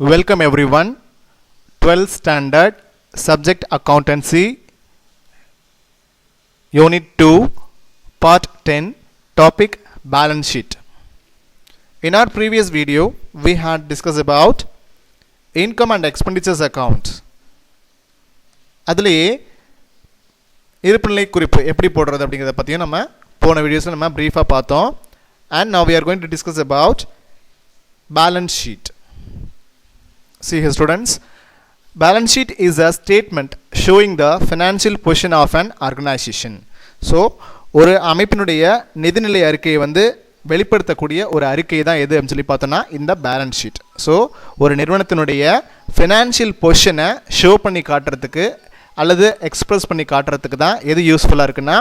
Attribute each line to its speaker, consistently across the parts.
Speaker 1: Welcome everyone. 12th standard subject accountancy unit 2 part 10 topic balance sheet. In our previous video we had discussed about income and expenditures account. அதிலே இருப்புநிலை குறிப்பு எப்படி போடுறது அப்படிங்கறத பத்தியும் நம்ம போன வீடியோஸ்ல நம்ம பிரீஃபா பார்த்தோம். And now we are going to discuss about balance sheet. See here students, balance sheet is a statement showing the financial position of an organization. So ஒரு அமைப்பினுடைய நிதிநிலை அறிக்கையை வந்து வெளிப்படுத்தக்கூடிய ஒரு அறிக்கை தான் எது அப்படின்னு சொல்லி பார்த்தோம்னா இந்த பேலன்ஸ் ஷீட். ஸோ ஒரு நிறுவனத்தினுடைய ஃபினான்ஷியல் பொசிஷனை ஷோ பண்ணி காட்டுறதுக்கு அல்லது எக்ஸ்பிரஸ் பண்ணி காட்டுறதுக்கு தான் எது யூஸ்ஃபுல்லாக இருக்குன்னா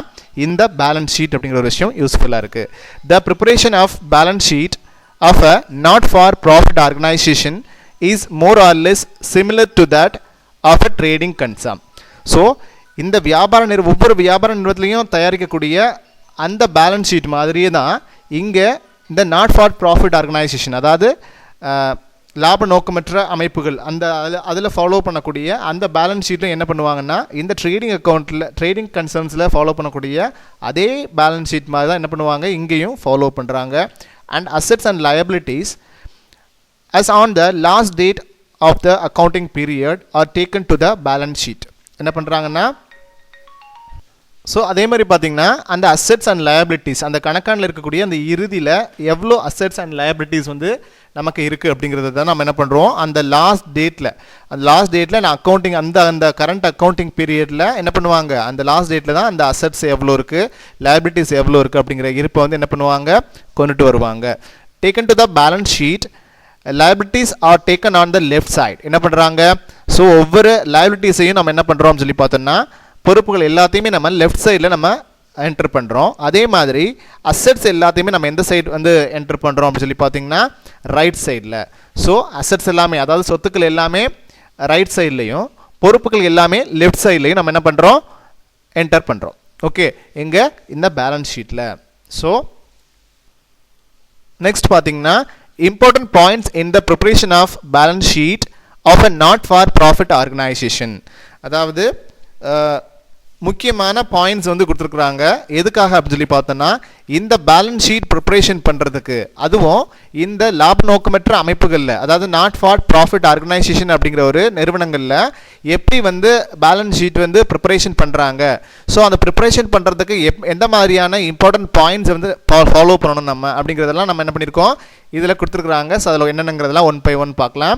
Speaker 1: இந்த பேலன்ஸ் ஷீட் அப்படிங்கிற ஒரு விஷயம் யூஸ்ஃபுல்லாக இருக்குது. The preparation of balance sheet of a not for profit organisation is more or less similar to that of a trading concern. So இந்த ஒவ்வொரு வியாபார நிறுவனத்திலையும் தயாரிக்கக்கூடிய அந்த பேலன்ஸ் ஷீட் மாதிரியே தான் இங்கே இந்த நாட் ஃபார் ப்ராஃபிட் ஆர்கனைசேஷன், அதாவது லாப நோக்கமற்ற அமைப்புகள் அதில் ஃபாலோ பண்ணக்கூடிய அந்த பேலன்ஸ் ஷீட்டில் என்ன பண்ணுவாங்கன்னா இந்த ட்ரேடிங் கன்சர்ன்ஸில் ஃபாலோ பண்ணக்கூடிய அதே பேலன்ஸ் ஷீட் மாதிரி தான் என்ன பண்ணுவாங்க இங்கேயும் ஃபாலோ பண்ணுறாங்க. And assets and liabilities as on the last date of the accounting period are taken to the balance sheet. என்ன பண்ணுறாங்கன்னா ஸோ அதே மாதிரி பார்த்தீங்கன்னா அந்த அசெட்ஸ் அண்ட் லயபிலிட்டிஸ் அந்த கணக்கானில் இருக்கக்கூடிய அந்த இறுதியில் எவ்வளோ அசெட்ஸ் அண்ட் லயபிலிட்டிஸ் வந்து நமக்கு இருக்குது அப்படிங்கிறத தான் நம்ம என்ன பண்ணுறோம் அந்த லாஸ்ட் டேட்டில் நான் அக்கௌண்டிங் அந்த கரண்ட் அக்கௌண்டிங் பீரியடில் என்ன பண்ணுவாங்க அந்த லாஸ்ட் டேட்டில் தான் அந்த அசெட்ஸ் எவ்வளோ இருக்குது லயபிலிட்டிஸ் எவ்வளோ இருக்குது அப்படிங்கிற இருப்பை வந்து என்ன பண்ணுவாங்க கொண்டுட்டு வருவாங்க. Taken to the balance sheet liabilities are taken on the left side. என்ன பண்ணுறாங்க ஸோ ஒவ்வொரு liabilitiesையும் நம்ம என்ன பண்ணுறோம்னு சொல்லி பார்த்தோம்னா பொறுப்புகள் எல்லாத்தையுமே நம்ம லெஃப்ட் சைடில் நம்ம என்ட்ரு பண்ணுறோம். அதே மாதிரி அசெட்ஸ் எல்லாத்தையுமே நம்ம எந்த சைடு வந்து என்ட்ரு பண்ணுறோம் அப்படின்னு சொல்லி பார்த்தீங்கன்னா ரைட் சைடில். ஸோ அசெட்ஸ் எல்லாமே அதாவது சொத்துக்கள் எல்லாமே ரைட் சைட்லேயும் பொறுப்புகள் எல்லாமே லெஃப்ட் சைட்லேயும் நம்ம என்ன பண்ணுறோம் என்டர் பண்ணுறோம். ஓகே, எங்கே இந்த பேலன்ஸ் ஷீட்டில். ஸோ நெக்ஸ்ட் பார்த்தீங்கன்னா important points in the preparation of balance sheet of a not for profit organization. அதாவது முக்கியமான பாயிண்ட்ஸ் வந்து கொடுத்துருக்குறாங்க. எதுக்காக அப்படின்னு சொல்லி பார்த்தோன்னா இந்த பேலன்ஸ் ஷீட் ப்ரிப்பரேஷன் பண்ணுறதுக்கு, அதுவும் இந்த லாப நோக்கமற்ற அமைப்புகளில் அதாவது நாட் ஃபார் ப்ராஃபிட் ஆர்கனைசேஷன் அப்படிங்கிற ஒரு நிறுவனங்களில் எப்படி வந்து பேலன்ஸ் ஷீட் வந்து ப்ரிப்பரேஷன் பண்ணுறாங்க. ஸோ அந்த ப்ரிப்பரேஷன் பண்ணுறதுக்கு எந்த மாதிரியான இம்பார்ட்டன்ட் பாயிண்ட்ஸ் வந்து ஃபாலோ பண்ணணும் நம்ம அப்படிங்கிறதெல்லாம் நம்ம என்ன பண்ணியிருக்கோம் இதில் கொடுத்துருக்குறாங்க. ஸோ அதில் என்னென்னங்கிறதெல்லாம் ஒன் பை ஒன் பார்க்கலாம்.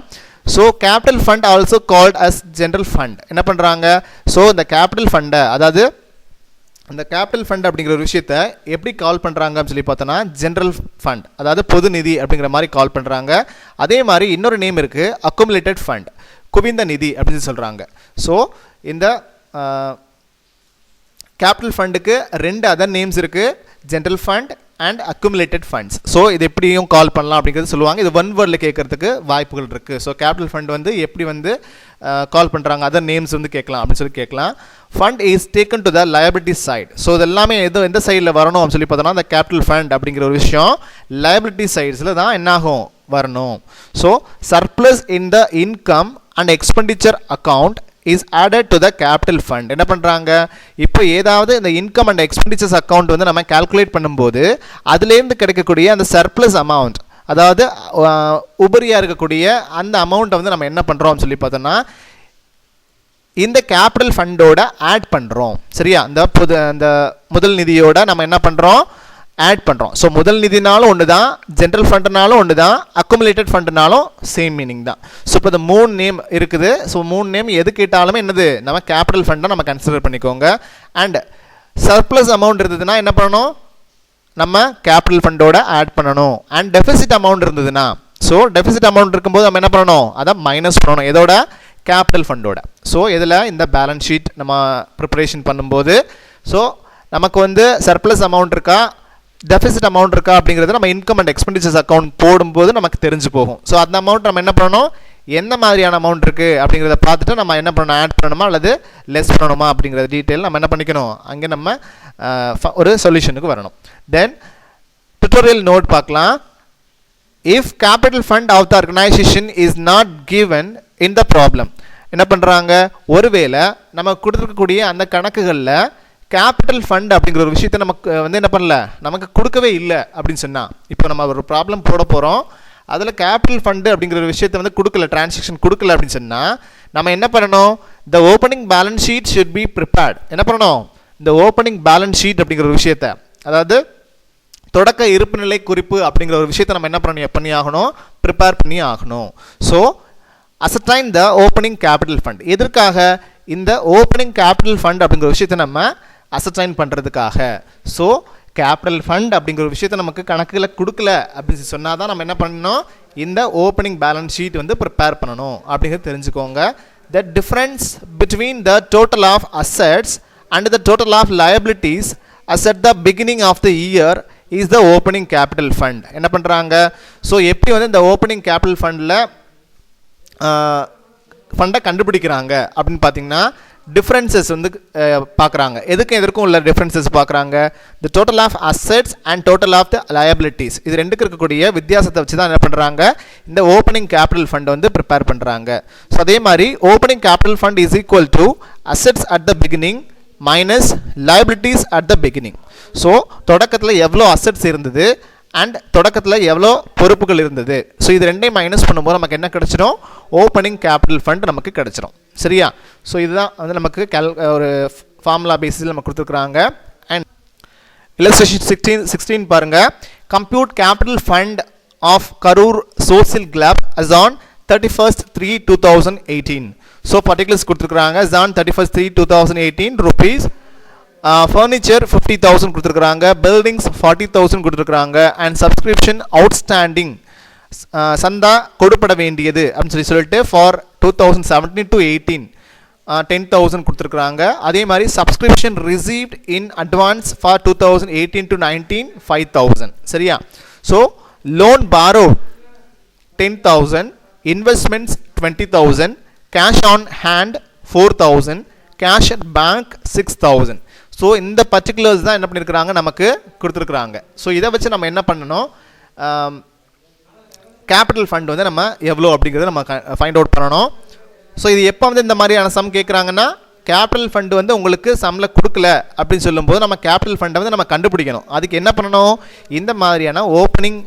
Speaker 1: So capital fund also called as general fund என்ன பண்ணுறாங்க ஸோ இந்த கேபிட்டல் ஃபண்டை அதாவது அந்த கேபிட்டல் ஃபண்ட் அப்படிங்கிற ஒரு விஷயத்தை எப்படி கால் பண்ணுறாங்க அப்படின்னு சொல்லி பார்த்தோன்னா ஜென்ரல் ஃபண்ட் அதாவது பொது நிதி அப்படிங்கிற மாதிரி கால் பண்ணுறாங்க. அதே மாதிரி இன்னொரு நேம் இருக்குது அக்குமுலேட்டட் ஃபண்ட் குவிந்த நிதி அப்படின்னு சொல்கிறாங்க. ஸோ இந்த கேபிட்டல் ஃபண்டுக்கு ரெண்டு அதர் நேம்ஸ் இருக்குது, general fund and accumulated funds. So இது எப்படியும் கால் பண்ணலாம் அப்படிங்கிறது சொல்லுவாங்க. இது ஒன் வேர்டில் கேட்கறதுக்கு வாய்ப்புகள் இருக்குது. ஸோ கேபிட்டல் ஃபண்ட் வந்து எப்படி வந்து கால் பண்ணுறாங்க அதர் நேம்ஸ் வந்து கேட்கலாம் அப்படின்னு சொல்லி கேட்கலாம். Fund is taken to the liability side. So இது எல்லாமே எந்த சைடில் வரணும் அப்படின்னு சொல்லி பார்த்தோன்னா அந்த கேபிட்டல் ஃபண்ட் அப்படிங்கிற ஒரு விஷயம் லயபிலிட்டி சைட்ஸில் தான் என்னாகும் வரணும். So surplus in the income and expenditure account is added to the capital fund. என்ன பண்ணுறாங்க இப்போ ஏதாவது இந்த இன்கம் அண்ட் எக்ஸ்பெண்டிச்சர்ஸ் அக்கௌண்ட் வந்து நம்ம கால்குலேட் பண்ணும்போது அதுலேருந்து கிடைக்கக்கூடிய அந்த சர்ப்ளஸ் அமௌண்ட் அதாவது உபரியாக இருக்கக்கூடிய அந்த அமௌண்ட்டை வந்து நம்ம என்ன பண்ணுறோம் சொல்லி பார்த்தோன்னா இந்த கேபிட்டல் ஃபண்டோட ஆட் பண்ணுறோம். சரியா, அந்த முதல் நிதியோட நம்ம என்ன பண்ணுறோம் ஆட் பண்ணுறோம். ஸோ முதல் நிதினாலும் ஒன்று தான், ஜென்ரல் ஃபண்டுனாலும் ஒன்று தான், அக்குமுலேட்டட் ஃபண்டுனாலும் சேம் மீனிங் தான். ஸோ இப்போ இந்த மூணு நேம் இருக்குது. ஸோ மூணு நேம் எது கேட்டாலுமே என்னது நம்ம கேபிட்டல் ஃபண்டை நம்ம கன்சிடர் பண்ணிக்கோங்க. அண்ட் சர்ப்ளஸ் அமௌண்ட் இருந்ததுன்னா என்ன பண்ணணும் நம்ம கேபிட்டல் ஃபண்டோட ஆட் பண்ணணும். அண்ட் டெபிசிட் அமௌண்ட் இருந்ததுன்னா ஸோ டெபிசிட் அமௌண்ட் இருக்கும்போது நம்ம என்ன பண்ணணும் அதை மைனஸ் பண்ணணும் எதோட கேபிட்டல் ஃபண்டோட. ஸோ இதில் இந்த பேலன்ஸ் ஷீட் நம்ம ப்ரிப்பரேஷன் பண்ணும்போது ஸோ நமக்கு வந்து சர்ப்ளஸ் அமௌண்ட் இருக்கா டெபிசிட் அமௌண்ட் இருக்கா அப்படிங்கிறது நம்ம இன்கம் அண்ட் எக்ஸ்பெண்டிச்சர்ஸ் அக்கௌண்ட் போடும்போது நமக்கு தெரிஞ்சு போகும். ஸோ அந்த அமௌண்ட் நம்ம என்ன பண்ணணும் எந்த மாதிரியான அமௌண்ட் இருக்குது அப்படிங்கிறத பார்த்துட்டு நம்ம என்ன பண்ணணும் ஆட் பண்ணணுமா அல்லது லெஸ் பண்ணணுமா அப்படிங்கிற டீட்டெயில் நம்ம என்ன பண்ணிக்கணும் அங்கே நம்ம ஒரு சொல்யூஷனுக்கு வரணும். தென் டுட்டோரியல் நோட் பார்க்கலாம். if capital fund of the organization is not given in the problem. என்ன பண்ணுறாங்க, ஒருவேளை நம்ம கொடுத்துருக்கக்கூடிய அந்த கணக்குகளில் கேபிட்டல் ஃபண்ட் அப்படிங்கிற ஒரு விஷயத்தை நமக்கு வந்து என்ன பண்ணல, நமக்கு கொடுக்கவே இல்லை அப்படின்னு சொன்னால், இப்போ நம்ம ஒரு ப்ராப்ளம் போட போகிறோம், அதில் கேபிட்டல் ஃபண்டு அப்படிங்கிற ஒரு விஷயத்தை வந்து கொடுக்கல, டிரான்சாக்ஷன் கொடுக்கல அப்படின்னு சொன்னால் நம்ம என்ன பண்ணணும், த opening balance sheet should be prepared. என்ன பண்ணணும், இந்த ஓப்பனிங் பேலன்ஸ் ஷீட் அப்படிங்கிற ஒரு விஷயத்தை, அதாவது தொடக்க இருப்பு நிலை குறிப்பு அப்படிங்கிற ஒரு விஷயத்தை நம்ம என்ன பண்ணி ஆகணும், ப்ரிப்பேர் பண்ணி ஆகணும். ஸோ அசைன் த ஓப்பனிங் கேபிட்டல் ஃபண்ட். எதற்காக, இந்த ஓப்பனிங் கேபிட்டல் ஃபண்ட் அப்படிங்கிற விஷயத்தை நம்ம அசைன் பண்ணுறதுக்காக. ஸோ கேபிட்டல் ஃபண்ட் அப்படிங்கிற ஒரு விஷயத்தை நமக்கு கணக்கில் கொடுக்கல அப்படின்னு சொன்னால் தான் நம்ம என்ன பண்ணணும், இந்த ஓப்பனிங் பேலன்ஸ் ஷீட் வந்து ப்ரிப்பேர் பண்ணணும் அப்படிங்கிறது தெரிஞ்சுக்கோங்க. The difference between the total of assets and the total of liabilities as at the beginning of the year is the opening capital fund. என்ன பண்ணுறாங்க, ஸோ எப்படி வந்து இந்த ஓப்பனிங் கேபிட்டல் ஃபண்டில் ஃபண்டை கண்டுபிடிக்கிறாங்க அப்படின்னு பார்த்தீங்கன்னா டிஃப்ரென்சஸ் வந்து பார்க்குறாங்க. எதற்கும் உள்ள டிஃப்ரென்சஸ் பார்க்குறாங்க. The total of assets and total of the liabilities, இது ரெண்டுக்கு இருக்கக்கூடிய வித்தியாசத்தை வச்சு தான் என்ன பண்ணுறாங்க, இந்த ஓப்பனிங் கேபிட்டல் ஃபண்டை வந்து ப்ரிப்பேர் பண்ணுறாங்க. ஸோ அதே மாதிரி opening capital fund is equal to assets at the beginning minus liabilities at the beginning. So தொடக்கத்தில் எவ்வளோ அசெட்ஸ் இருந்தது அண்ட் தொடக்கத்தில் எவ்வளோ பொறுப்புகள் இருந்தது, ஸோ இது ரெண்டையும் மைனஸ் பண்ணும்போது நமக்கு என்ன கிடச்சிடும், ஓப்பனிங் கேபிட்டல் ஃபண்ட் நமக்கு கிடச்சிடும். சரியா, ஸோ இதுதான் வந்து நமக்கு ஒரு ஃபார்முலா பேசிஸில் நம்ம கொடுத்துருக்குறாங்க. அண்ட் illustration 16 பாருங்கள். Compute capital fund of Karur social club as on 31/3/2018. So particulars கொடுத்துருக்குறாங்க. on 31/3/2018 rupees. ஃபர்னிச்சர் 50,000 கொடுத்துருக்குறாங்க, பில்டிங்ஸ் 40,000 கொடுத்துருக்குறாங்க, அண்ட் சப்ஸ்கிரிப்ஷன் அவுட்ஸ்டாண்டிங் சந்தா கொடுப்பட வேண்டியது அப்படின்னு சொல்லிட்டு ஃபார் 2017 to 18 10,000 கொடுத்துருக்குறாங்க. அதே மாதிரி subscription received in advance for 2018 to 19 5,000. சரியா, so loan borrow 10,000, investments 20,000, cash on hand 4,000, cash at bank 6,000. So இந்த பர்டிகுலர்ஸ் தான் என்ன பண்ணியிருக்கிறாங்க, நமக்கு கொடுத்துருக்குறாங்க. ஸோ இதை வச்சு நம்ம என்ன பண்ணணும், கேபிட்டல் ஃபண்ட் வந்து நம்ம எவ்வளோ அப்படிங்கிறத நம்ம ஃபைண்ட் அவுட் பண்ணணும். ஸோ இது எப்போ வந்து இந்த மாதிரியான சம் கேட்குறாங்கன்னா, கேபிட்டல் ஃபண்டு வந்து உங்களுக்கு சம்மில் கொடுக்கல அப்படின்னு சொல்லும்போது நம்ம கேபிட்டல் ஃபண்டை வந்து நம்ம கண்டுபிடிக்கணும். அதுக்கு என்ன பண்ணணும், இந்த மாதிரியான ஓப்பனிங்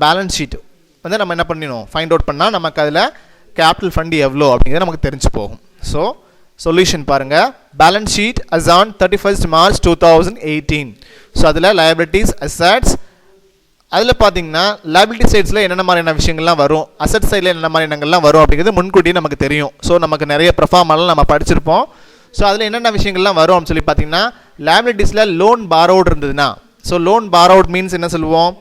Speaker 1: பேலன்ஸ் ஷீட் வந்து நம்ம என்ன பண்ணிடணும், ஃபைண்ட் அவுட் பண்ணால் நமக்கு அதில் கேபிட்டல் ஃபண்டு எவ்வளோ அப்படிங்கிறது நமக்கு தெரிஞ்சு போகும். ஸோ சொல்யூஷன் பாருங்கள். Balance sheet as on 31st March 2018. So அதில் liabilities, assets, அதில் பார்த்தீங்கன்னா liability சைட்ஸில் என்னென்ன மாதிரியான விஷயங்கள்லாம் வரும், அசட் சைடில் என்னென்ன மாதிரி எண்ணங்கள்லாம் வரும் அப்படிங்கிறது முன்கூட்டியே நமக்கு தெரியும். ஸோ நமக்கு நிறைய ப்ரொஃபார்மெல்லாம் நம்ம படிச்சிருப்போம். ஸோ அதில் என்னென்ன விஷயங்கள்லாம் வரும் அப்படின்னு சொல்லி பார்த்தீங்கன்னா, liabilitiesல லோன் பாரோடு இருந்ததுன்னா, ஸோ லோன் பாரோட் மீன்ஸ் என்ன சொல்லுவோம்,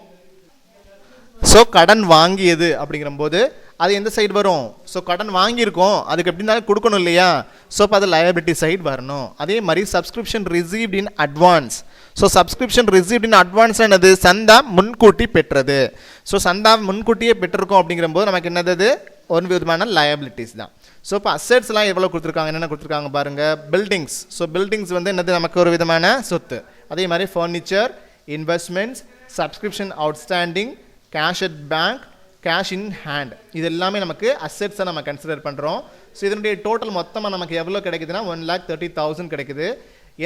Speaker 1: ஸோ கடன் வாங்கியது அப்படிங்கிறபோது அது எந்த சைடு வரும், ஸோ கடன் வாங்கியிருக்கோம் அதுக்கு எப்படி இருந்தாலும் கொடுக்கணும் இல்லையா, ஸோ இப்போ அது லயபிலிட்டி சைடு வரணும். அதே மாதிரி subscription received in advance, so subscription received in advance என்னது, சந்தா முன்கூட்டி பெற்றது. ஸோ சந்தா முன்கூட்டியே பெற்றிருக்கோம் அப்படிங்கிறபோது நமக்கு என்னது, ஒரு விதமான லயபிலிட்டிஸ் தான். ஸோ இப்போ அசெட்ஸ்லாம் எவ்வளோ கொடுத்துருக்காங்க, என்னென்ன கொடுத்துருக்காங்க பாருங்கள். பில்டிங்ஸ், ஸோ பில்டிங்ஸ் வந்து என்னது, நமக்கு ஒரு விதமான சொத்து. அதே மாதிரி furniture, investments, subscription outstanding, cash at bank, cash in hand, இது எல்லாமே நமக்கு அசெட்ஸை நம்ம கன்சிடர் பண்ணுறோம். ஸோ இதனுடைய டோட்டல் மொத்தமாக நமக்கு எவ்வளோ கிடைக்குதுன்னா 1,30,000 கிடைக்குது.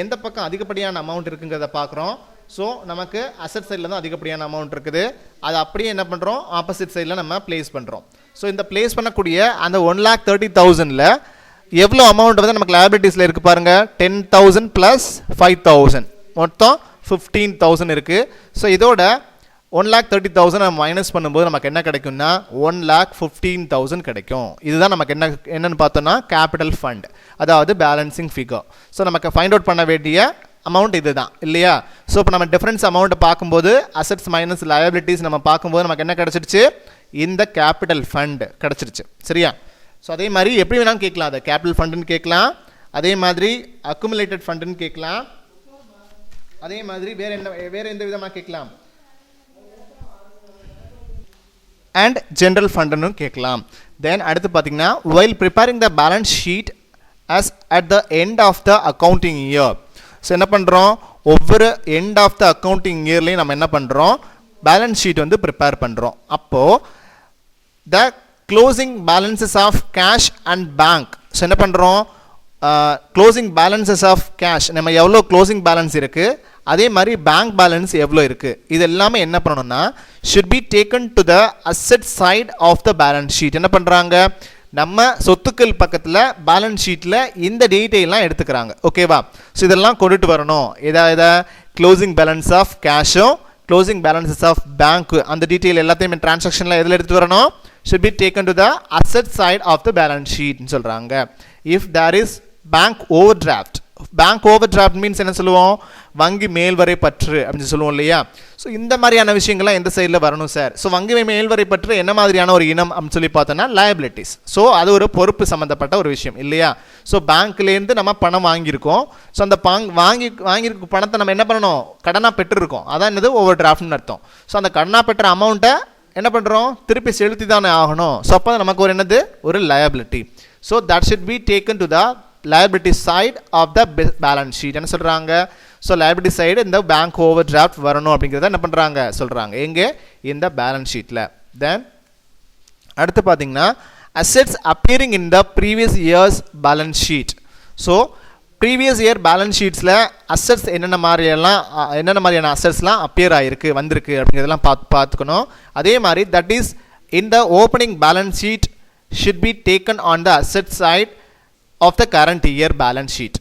Speaker 1: எந்த பக்கம் அதிகப்படியான அமௌண்ட் இருக்குங்கிறத பார்க்குறோம். ஸோ நமக்கு அசெட் சைடில் தான் அதிகப்படியான அமௌண்ட் இருக்குது, அது அப்படியே என்ன பண்ணுறோம், ஆப்போசிட் சைடில் நம்ம பிளேஸ் பண்ணுறோம். ஸோ இந்த பிளேஸ் பண்ணக்கூடிய அந்த 1,30,000ல் எவ்வளோ அமௌண்ட் வந்து நமக்கு லைபிலிட்டிஸில் இருக்குது பாருங்கள், 10,000 + 5,000 மொத்தம் 15,000 இருக்குது. ஸோ இதோட 1,30,000 நம்ம மைனஸ் பண்ணும்போது நமக்கு என்ன கிடைக்கும்னா 1,15,000 கிடைக்கும். இதுதான் நமக்கு என்னன்னு பார்த்தோம்னா கேபிட்டல் ஃபண்ட், அதாவது பேலன்சிங் ஃபிகர். ஸோ நமக்கு ஃபைண்ட் அவுட் பண்ண வேண்டிய அமௌண்ட் இது தான் இல்லையா. ஸோ இப்போ நம்ம டிஃபரன்ஸ் அமௌண்ட்டை பார்க்கும்போது அசெட்ஸ் மைனஸ் லயபிலிட்டிஸ் நம்ம பார்க்கும்போது நமக்கு என்ன கிடச்சிருச்சு, இந்த கேபிட்டல் ஃபண்ட் கிடச்சிருச்சு. சரியா, ஸோ அதே மாதிரி எப்படி வேணாலும் கேட்கலாம், அதை கேபிட்டல் ஃபண்டுன்னு கேட்கலாம், அதே மாதிரி அக்குமுலேட்டட் ஃபண்டுன்னு கேட்கலாம், அதே மாதிரி வேறு எந்த விதமாக கேட்கலாம், அண்ட் ஜென்ரல் ஃபண்டுன்னு கேட்கலாம். தென் அடுத்து பார்த்தீங்கன்னா while preparing the balance sheet as at the end of the accounting year. So என்ன பண்ணுறோம், ஒவ்வொரு எண்ட் ஆஃப் த அக்கௌண்டிங் இயர்லேயும் நம்ம என்ன பண்ணுறோம், பேலன்ஸ் ஷீட் வந்து ப்ரிப்பேர் பண்ணுறோம். அப்போது the closing balances of cash and bank. So என்ன பண்ணுறோம், க்ளோசிங் பேலன்சஸ் ஆஃப் கேஷ் நம்ம எவ்வளோ க்ளோசிங் பேலன்ஸ் இருக்குது, அதே மாதிரி பேங்க் பேலன்ஸ் எவ்வளோ இருக்குது, இது எல்லாமே என்ன பண்ணணும்னா should be taken to the asset side of the balance sheet. என்ன பண்ணுறாங்க, நம்ம சொத்துக்கள் பக்கத்தில் பேலன்ஸ் ஷீட்டில் இந்த டீட்டெயிலாம் எடுத்துக்கிறாங்க. ஓகேவா? ஸோ இதெல்லாம் கொண்டுட்டு வரணும். எதாவது க்ளோசிங் பேலன்ஸ் ஆஃப் கேஷும் க்ளோசிங் பேலன்சஸ் ஆஃப் பேங்க்கு அந்த டீட்டெயில் எல்லாத்தையுமே டிரான்சாக்ஷனில் எதில் எடுத்துகிட்டு வரணும், should be taken to the asset side of the balance sheet ன்னு சொல்கிறாங்க. if there is bank overdraft, bank overdraft means என்ன சொல்லுவோம், வங்கி மேல்வரை பற்று அப்படின்னு சொல்லுவோம் இல்லையா. ஸோ இந்த மாதிரியான விஷயங்கள்லாம் எந்த சைடில் வரணும் சார். ஸோ வங்கி மேல்வரை பற்று என்ன மாதிரியான ஒரு இனம் அப்படின்னு சொல்லி பார்த்தோன்னா liabilities. ஸோ அது ஒரு பொறுப்பு சம்மந்தப்பட்ட ஒரு விஷயம் இல்லையா. ஸோ பேங்க்லேருந்து நம்ம பணம் வாங்கியிருக்கோம். ஸோ அந்த வாங்கியிருக்க பணத்தை நம்ம என்ன பண்ணணும், கடனாக பெற்றுருக்கோம். அதான் என்னது ஓவர் டிராஃப்ட்னு அர்த்தம். ஸோ அந்த கடனாக பெற்ற அமௌண்ட்டை என்ன பண்ணுறோம், திருப்பி செலுத்தி தானே ஆகணும். ஸோ அப்போ நமக்கு ஒரு என்னது, ஒரு liability. So that should be taken to the liability side of the balance sheet. என்ன சொல்கிறாங்க, ஸோ liability சைடு இந்த பேங்க் ஓவர் டிராஃப்ட் வரணும் அப்படிங்கிறத என்ன பண்ணுறாங்க சொல்கிறாங்க எங்கே, இந்த பேலன்ஸ் ஷீட்டில். தென் அடுத்து பார்த்தீங்கன்னா assets appearing in the previous year's balance sheet. So previous year balance ஷீட்ஸில் அசட்ஸ் என்னென்ன மாதிரியான அசட்ஸ்லாம் அப்பியர் ஆகிருக்கு வந்திருக்கு அப்படிங்கிறதெல்லாம் பார்த்துக்கணும். அதே மாதிரி that is in the opening balance sheet should be taken on the asset side of the current year balance sheet.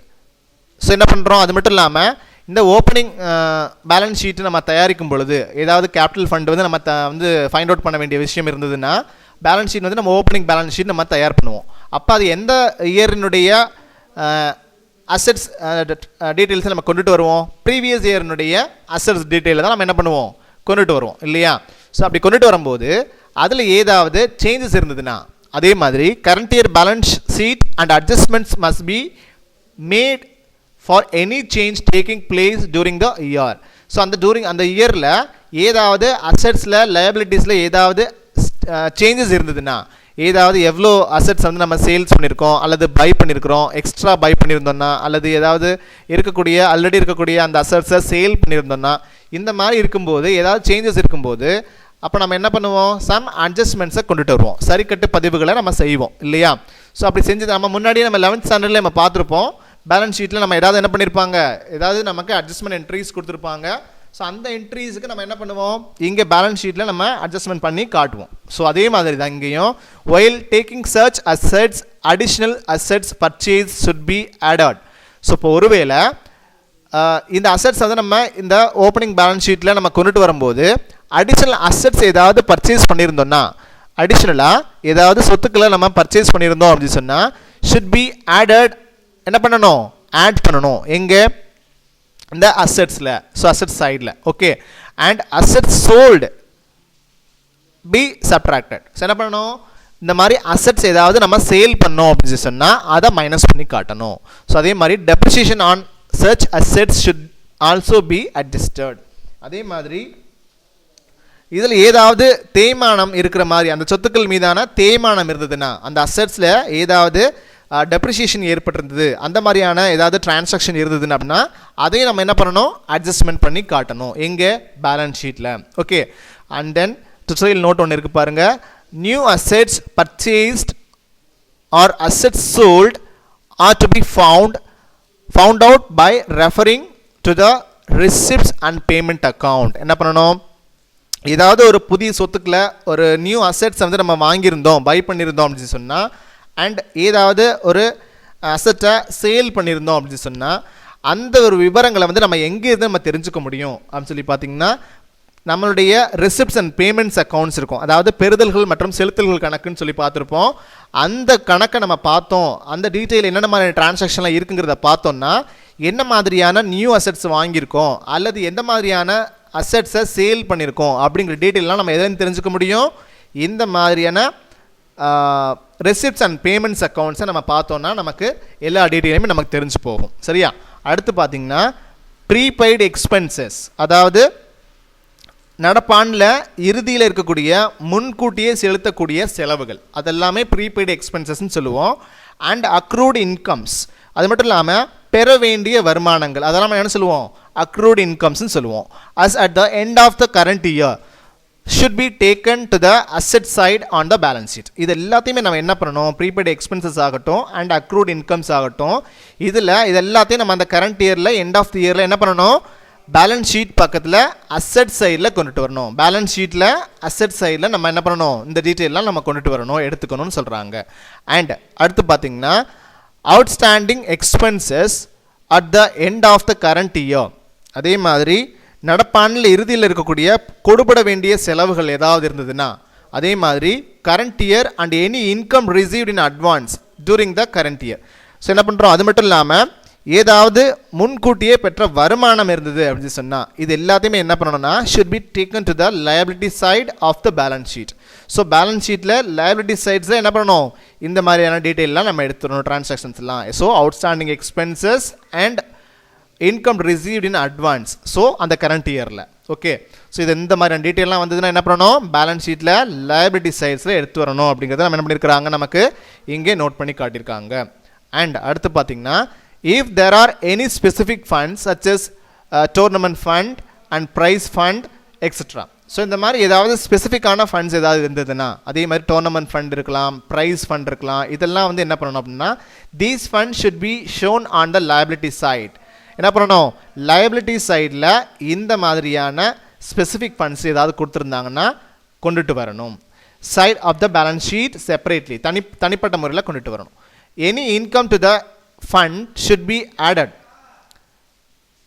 Speaker 1: So என்ன பண்ணுறோம், அது மட்டும் இல்லாமல் இந்த ஓப்பனிங் பேலன்ஸ் ஷீட்டு நம்ம தயாரிக்கும் பொழுது ஏதாவது கேபிட்டல் ஃபண்ட் வந்து நம்ம வந்து ஃபைண்ட் அவுட் பண்ண வேண்டிய விஷயம் இருந்ததுன்னா பேலன்ஸ் ஷீட் வந்து நம்ம ஓப்பனிங் பேலன்ஸ் ஷீட் நம்ம தயார் பண்ணுவோம். அப்போ அது எந்த இயரினுடைய அசெட்ஸ் டீட்டெயில்ஸை நம்ம கொண்டுட்டு வருவோம், ப்ரீவியஸ் இயர்னுடைய அசெட்ஸ் டீட்டெயிலை தான் நம்ம என்ன பண்ணுவோம், கொண்டுட்டு வருவோம் இல்லையா. ஸோ அப்படி கொண்டுட்டு வரும்போது அதில் ஏதாவது சேஞ்சஸ் இருந்ததுன்னா அதே மாதிரி current year balance sheet and adjustments must be made for any change taking place during the year. So அந்த இயரில் ஏதாவது அசெட்ஸில் லயபிலிட்டிஸில் ஏதாவது சேஞ்சஸ் இருந்ததுன்னா, ஏதாவது எவ்வளோ அசெட்ஸ் வந்து நம்ம சேல்ஸ் பண்ணியிருக்கோம் அல்லது பை பண்ணியிருக்கிறோம், எக்ஸ்ட்ரா பை பண்ணியிருந்தோம்னா, அல்லது ஏதாவது ஆல்ரெடி இருக்கக்கூடிய அந்த அசெட்ஸை சேல் பண்ணியிருந்தோம்னா, இந்த மாதிரி இருக்கும்போது ஏதாவது சேஞ்சஸ் இருக்கும்போது அப்போ நம்ம என்ன பண்ணுவோம், சம் அட்ஜஸ்ட்மெண்ட்ஸை கொண்டுட்டு வருவோம், சரிக்கட்டு பதிவுகளை நம்ம செய்வோம் இல்லையா. ஸோ அப்படி செஞ்சு நம்ம முன்னாடியே நம்ம 11th ஸ்டாண்டர்டில் நம்ம பார்த்துருப்போம், பேலன்ஸ் ஷீட்டில் நம்ம ஏதாவது என்ன பண்ணியிருப்பாங்க, ஏதாவது நமக்கு அட்ஜஸ்ட்மெண்ட் என்ட்ரிஸ் கொடுத்துருப்பாங்க. ஸோ அந்த என்ட்ரிஸுக்கு நம்ம என்ன பண்ணுவோம், இங்கே பேலன்ஸ் ஷீட்டில் நம்ம அட்ஜஸ்ட்மெண்ட் பண்ணி காட்டுவோம். ஸோ அதே மாதிரி தான் இங்கேயும் ஒயில் டேக்கிங் சர்ச் assets additional assets purchase should be added. So இப்போ ஒருவேளை இந்த அசெட்ஸ் வந்து நம்ம இந்த ஓப்பனிங் பேலன்ஸ் ஷீட்டில் நம்ம கொண்டுட்டு வரும்போது அடிஷ்னல் அசெட்ஸ் ஏதாவது பர்ச்சேஸ் பண்ணியிருந்தோம்னா, அடிஷ்னலாக ஏதாவது சொத்துக்களை நம்ம பர்ச்சேஸ் பண்ணியிருந்தோம் அப்படின்னு சொன்னால் ஷுட் பி ஆடட். என்ன பண்ணணும், ஆட் பண்ணணும் எங்கே, இந்த அசெட்ஸில். ஸோ அசெட் சைடில் okay. And asset sold B subtracted. So என்ன பண்ணணும், இந்த மாதிரி அசெட்ஸ் ஏதாவது நம்ம சேல் பண்ணோம் அப்படின்னு சொன்னால் அதை மைனஸ் பண்ணி காட்டணும். ஸோ அதே மாதிரி depreciation on such assets should also be adjusted. அதே மாதிரி இதில் ஏதாவது தேய்மானம் இருக்கிற மாதிரி, அந்த சொத்துக்கள் மீதான தேய்மானம் இருந்ததுன்னா, அந்த அசெட்ஸில் ஏதாவது டெப்ரிசியேஷன் ஏற்பட்டிருந்தது, அந்த மாதிரியான ஏதாவது டிரான்சாக்ஷன் இருந்ததுன்னு அப்படின்னா அதையும் நம்ம என்ன பண்ணணும், அட்ஜஸ்ட்மெண்ட் பண்ணி காட்டணும் எங்கே, பேலன்ஸ் ஷீட்டில். Okay. And then tutorial note ஒன்று இருக்குது பாருங்கள், new assets purchased or assets sold are to be found out by referring to the receipts and payment account. என்ன பண்ணணும், ஏதாவது ஒரு புதிய சொத்துக்களை ஒரு நியூ அசெட்ஸ் வந்து நம்ம வாங்கியிருந்தோம், பை பண்ணியிருந்தோம் அப்படின்னு சொன்னால், அண்ட் ஏதாவது ஒரு அசெட்டை சேல் பண்ணியிருந்தோம் அப்படின்னு சொன்னால் அந்த ஒரு விவரங்களை வந்து நம்ம எங்கே இருந்து நம்ம தெரிஞ்சுக்க முடியும் அப்படின்னு சொல்லி பார்த்தீங்கன்னா, நம்மளுடைய ரிசிப்ட்ஸ் அண்ட் பேமெண்ட்ஸ் அக்கௌண்ட்ஸ் இருக்கும், அதாவது பெறுதல்கள் மற்றும் செலுத்தல்கள் கணக்குன்னு சொல்லி பார்த்துருப்போம். அந்த கணக்கை நம்ம பார்த்தோம், அந்த டீட்டெயில் என்னென்ன மாதிரியான டிரான்சாக்ஷன்லாம் இருக்குங்கிறத பார்த்தோம்னா என்ன மாதிரியான நியூ அசெட்ஸ் வாங்கியிருக்கோம் அல்லது எந்த மாதிரியான அசெட்ஸை சேல் பண்ணியிருக்கோம் அப்படிங்கிற டீட்டெயிலாம் நம்ம எதுன்னு தெரிஞ்சுக்க முடியும், இந்த மாதிரியான ரெசிப்ட்ஸ் அண்ட் பேமெண்ட்ஸ் அக்கௌண்ட்ஸை நம்ம பார்த்தோன்னா நமக்கு எல்லா டீட்டெயிலுமே நமக்கு தெரிஞ்சு போகும். சரியா. அடுத்து பார்த்தீங்கன்னா ப்ரீபெய்டு எக்ஸ்பென்சஸ், அதாவது நடப்பாண்டில் இறுதியில் இருக்கக்கூடிய முன்கூட்டியே செலுத்தக்கூடிய செலவுகள், அதெல்லாமே ப்ரீபெய்டு எக்ஸ்பென்சஸ்ன்னு சொல்லுவோம். அண்ட் அக்ரூட் இன்கம்ஸ், அது மட்டும் இல்லாமல் பெற வேண்டிய வருமானங்கள், அதெல்லாம் என்ன சொல்லுவோம், accrued incomes னு சொல்லுவோம். As at the end of the current year should be taken to the asset side on the balance sheet. இது எல்லாத்தையுமே நம்ம என்ன பண்ணணும், prepaid expenses ஆகட்டும் and accrued incomes ஆகட்டும், இது எல்லாத்தையும் நம்ம அந்த current yearல end of the yearல என்ன பண்ணணும், பேலன்ஸ் ஷீட் பக்கத்தில் அசெட் சைடில் கொண்டுட்டு வரணும். பேலன்ஸ் ஷீட்டில் அசெட் சைடில் நம்ம என்ன பண்ணணும், இந்த டீட்டெயிலாம் நம்ம கொண்டுட்டு வரணும், எடுத்துக்கணும்னு சொல்கிறாங்க. அண்ட் அடுத்து பார்த்தீங்கன்னா outstanding expenses at the end of the current year. அதே மாதிரி நடப்பாண்டில் இறுதியில் இருக்கக்கூடிய கொடுபட வேண்டிய செலவுகள் ஏதாவது இருந்ததுன்னா, அதே மாதிரி current year and any income received in advance during the current year. So என்ன பண்ணுறோம், அது மட்டும் இல்லாமல் ஏதாவது முன்கூட்டியே பெற்ற வருமானம் இருந்தது அப்படின்னு சொன்னால் இது எல்லாத்தையுமே என்ன பண்ணணும்னா should be taken to the liability side of the balance sheet. So balance ஷீட்டில் liability sides என்ன பண்ணணும், இந்த மாதிரியான டீட்டெயிலாம் நம்ம எடுத்துடணும், டிரான்சாக்ஷன்ஸ்லாம். So outstanding expenses and income received in advance, so அந்த கரண்ட் இயரில். ஓகே, ஸோ இது இந்த மாதிரியான டீட்டெயிலாம் வந்ததுன்னா என்ன பண்ணணும், பேலன்ஸ் ஷீட்டில் liability sidesல எடுத்து வரணும் அப்படிங்கிறத நம்ம என்ன பண்ணியிருக்கிறாங்க, நமக்கு இங்கே நோட் பண்ணி காட்டியிருக்காங்க. அண்ட் அடுத்து பார்த்தீங்கன்னா if there are any specific funds such as tournament fund and prize fund etc. So இந்த மாதிரி ஏதாவது ஸ்பெசிஃபிக்கான ஃபண்ட்ஸ் ஏதாவது இருந்ததுன்னா, அதே மாதிரி டோர்னமெண்ட் ஃபண்ட் இருக்கலாம், ப்ரைஸ் ஃபண்ட் இருக்கலாம், இதெல்லாம் வந்து என்ன பண்ணணும் அப்படின்னா these fund should be shown on the liability side. என்ன பண்ணணும், liability சைடில் இந்த மாதிரியான ஸ்பெசிஃபிக் ஃபண்ட்ஸ் ஏதாவது கொடுத்துருந்தாங்கன்னா கொண்டுட்டு வரணும். Side of the balance sheet separately, தனிப்பட்ட முறையில் கொண்டுட்டு வரணும். Any income to the fund should be added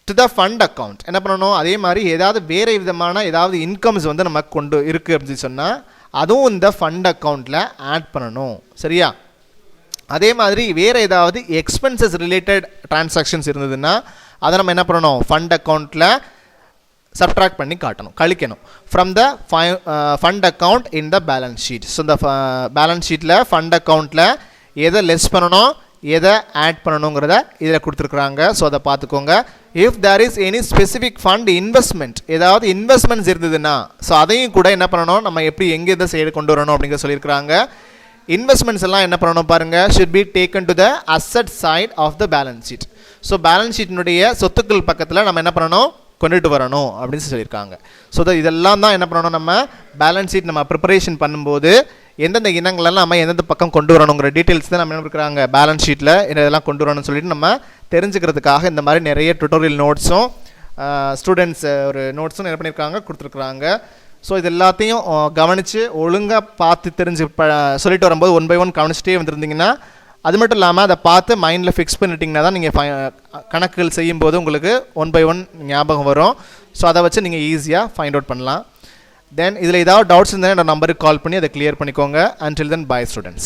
Speaker 1: to the fund account. என்ன பண்ணணும், அதே மாதிரி ஏதாவது வேறு விதமான ஏதாவது இன்கம்ஸ் வந்து நமக்கு கொண்டு இருக்குது அப்படின்னு சொன்னால் அதுவும் இந்த ஃபண்ட் அக்கௌண்ட்டில் ஆட் பண்ணணும். சரியா, அதே மாதிரி வேறு ஏதாவது எக்ஸ்பென்சஸ் ரிலேட்டட் டிரான்சாக்ஷன்ஸ் இருந்ததுன்னா அதை நம்ம என்ன பண்ணணும், ஃபண்ட் அக்கௌண்ட்டில் சப்ட்ராக்ட் பண்ணி காட்டணும், கழிக்கணும் from the fund account in the balance sheet. So இந்த பேலன்ஸ் ஷீட்டில் ஃபண்ட் அக்கௌண்ட்டில் எதை லெஸ் பண்ணணும், எதை ஆட் பண்ணணுங்கிறத இதில் கொடுத்துருக்குறாங்க. ஸோ அதை பார்த்துக்கோங்க. If there is any specific fund investment, ஏதாவது இன்வெஸ்ட்மெண்ட்ஸ் இருந்ததுன்னா ஸோ அதையும் கூட என்ன பண்ணணும், நம்ம எப்படி எங்கே இதை சைடு கொண்டு வரணும் அப்படிங்கிற சொல்லியிருக்கிறாங்க. இன்வெஸ்ட்மெண்ட்ஸ் எல்லாம் என்ன பண்ணணும் பாருங்கள், should be taken to the asset side of the balance sheet. So balance ஷீட்டினுடைய சொத்துக்கள் பக்கத்தில் நம்ம என்ன பண்ணணும், கொண்டுட்டு வரணும் அப்படின்னு சொல்லியிருக்காங்க. ஸோ இதெல்லாம் தான் என்ன பண்ணணும், நம்ம பேலன்ஸ் ஷீட் நம்ம ப்ரிப்பரேஷன் பண்ணும்போது எந்தெந்த இனங்களெல்லாம் நம்ம எந்தெந்த பக்கம் கொண்டு வரணுங்கிற டீட்டெயில்ஸ் தான் நம்ம என்ன இருக்கிறாங்க பேலன்ஸ் ஷீட்டில் இதெல்லாம் கொண்டு வரணும்னு சொல்லிட்டு நம்ம தெரிஞ்சுக்கிறதுக்காக இந்த மாதிரி நிறைய டுட்டோரியல் நோட்ஸும் ஸ்டூடெண்ட்ஸ் ஒரு நோட்ஸும் என்ன பண்ணியிருக்காங்க, கொடுத்துருக்குறாங்க. ஸோ இது எல்லாத்தையும் கவனித்து ஒழுங்காக பார்த்து தெரிஞ்சு சொல்லிட்டு வரும்போது ஒன் பை ஒன் கவனிச்சிட்டே வந்துருந்தீங்கன்னா, அது மட்டும் இல்லாமல் அதை பார்த்து மைண்டில் ஃபிக்ஸ் பண்ணிட்டீங்கன்னா தான் நீங்கள் கணக்குகள் செய்யும்போது உங்களுக்கு ஒன் பை ஒன் ஞாபகம் வரும். ஸோ அதை வச்சு நீங்கள் ஈஸியாக ஃபைண்ட் அவுட் பண்ணலாம். தென் இதில் ஏதாவது டவுட்ஸ் இருந்தால் என்னோட நம்பருக்கு கால் பண்ணி அதை கிளியர் பண்ணிக்கோங்க. Until then, bye students.